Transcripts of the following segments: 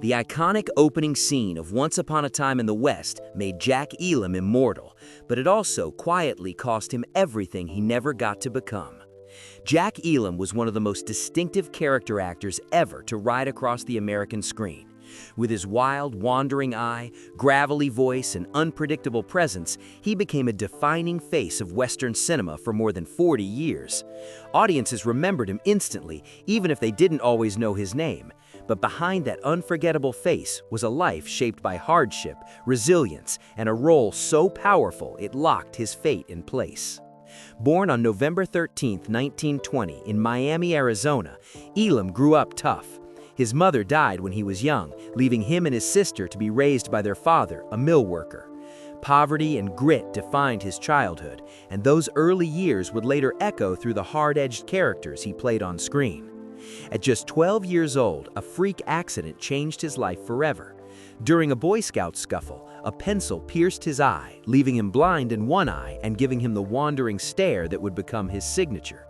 The iconic opening scene of Once Upon a Time in the West made Jack Elam immortal, but it also quietly cost him everything he never got to become. Jack Elam was one of the most distinctive character actors ever to ride across the American screen. With his wild, wandering eye, gravelly voice, and unpredictable presence, he became a defining face of Western cinema for more than 40 years. Audiences remembered him instantly, even if they didn't always know his name. But behind that unforgettable face was a life shaped by hardship, resilience, and a role so powerful it locked his fate in place. Born on November 13, 1920, in Miami, Arizona, Elam grew up tough. His mother died when he was young, leaving him and his sister to be raised by their father, a mill worker. Poverty and grit defined his childhood, and those early years would later echo through the hard-edged characters he played on screen. At just 12 years old, a freak accident changed his life forever. During a Boy Scout scuffle, a pencil pierced his eye, leaving him blind in one eye and giving him the wandering stare that would become his signature.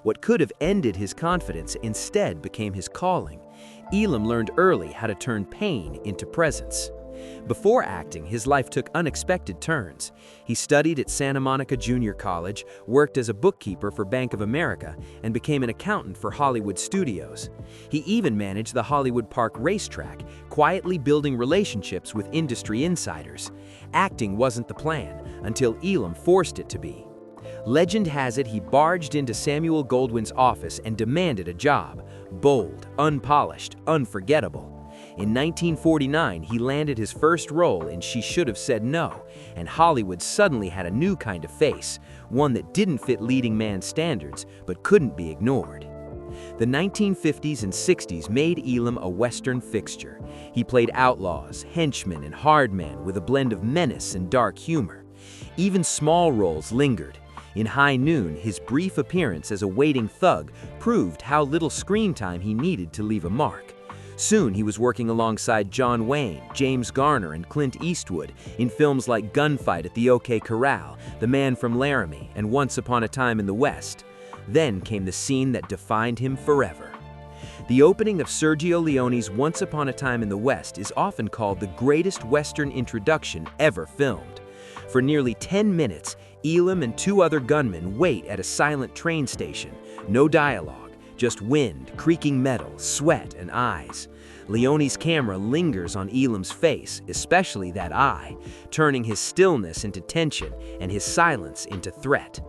What could have ended his confidence instead became his calling. Elam learned early how to turn pain into presence. Before acting, his life took unexpected turns. He studied at Santa Monica Junior College, worked as a bookkeeper for Bank of America, and became an accountant for Hollywood studios. He even managed the Hollywood Park racetrack, quietly building relationships with industry insiders. Acting wasn't the plan, until Elam forced it to be. Legend has it he barged into Samuel Goldwyn's office and demanded a job. Bold, unpolished, unforgettable. In 1949, he landed his first role in She Should Have Said No, and Hollywood suddenly had a new kind of face, one that didn't fit leading man standards, but couldn't be ignored. The 1950s and 60s made Elam a Western fixture. He played outlaws, henchmen, and hardmen with a blend of menace and dark humor. Even small roles lingered. In High Noon, his brief appearance as a waiting thug proved how little screen time he needed to leave a mark. Soon he was working alongside John Wayne, James Garner, and Clint Eastwood in films like Gunfight at the OK Corral, The Man from Laramie, and Once Upon a Time in the West. Then came the scene that defined him forever. The opening of Sergio Leone's Once Upon a Time in the West is often called the greatest Western introduction ever filmed. For nearly 10 minutes, Elam and two other gunmen wait at a silent train station. No dialogue. Just wind, creaking metal, sweat, and eyes. Leone's camera lingers on Elam's face, especially that eye, turning his stillness into tension and his silence into threat.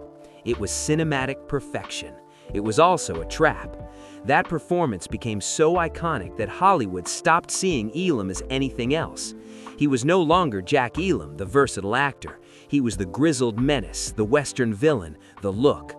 It was cinematic perfection. It was also a trap. That performance became so iconic that Hollywood stopped seeing Elam as anything else. He was no longer Jack Elam, the versatile actor. He was the grizzled menace, the Western villain, the look.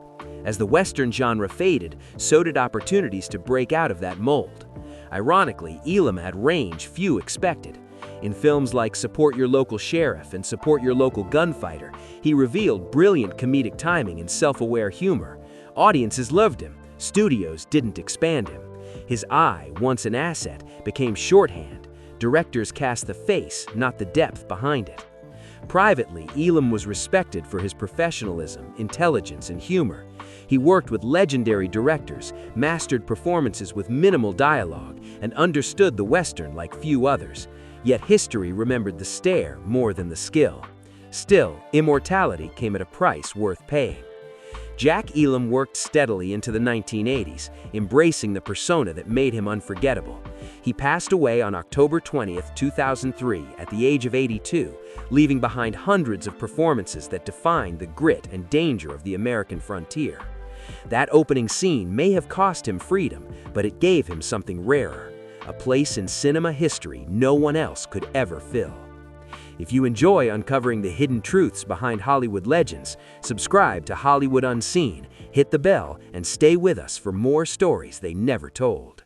As the Western genre faded, so did opportunities to break out of that mold. Ironically, Elam had range few expected. In films like Support Your Local Sheriff and Support Your Local Gunfighter, he revealed brilliant comedic timing and self-aware humor. Audiences loved him. Studios didn't expand him. His eye, once an asset, became shorthand. Directors cast the face, not the depth behind it. Privately, Elam was respected for his professionalism, intelligence, and humor. He worked with legendary directors, mastered performances with minimal dialogue, and understood the Western like few others. Yet history remembered the stare more than the skill. Still, immortality came at a price worth paying. Jack Elam worked steadily into the 1980s, embracing the persona that made him unforgettable. He passed away on October 20, 2003, at the age of 82, leaving behind hundreds of performances that defined the grit and danger of the American frontier. That opening scene may have cost him freedom, but it gave him something rarer, a place in cinema history no one else could ever fill. If you enjoy uncovering the hidden truths behind Hollywood legends, subscribe to Hollywood Unseen, hit the bell, and stay with us for more stories they never told.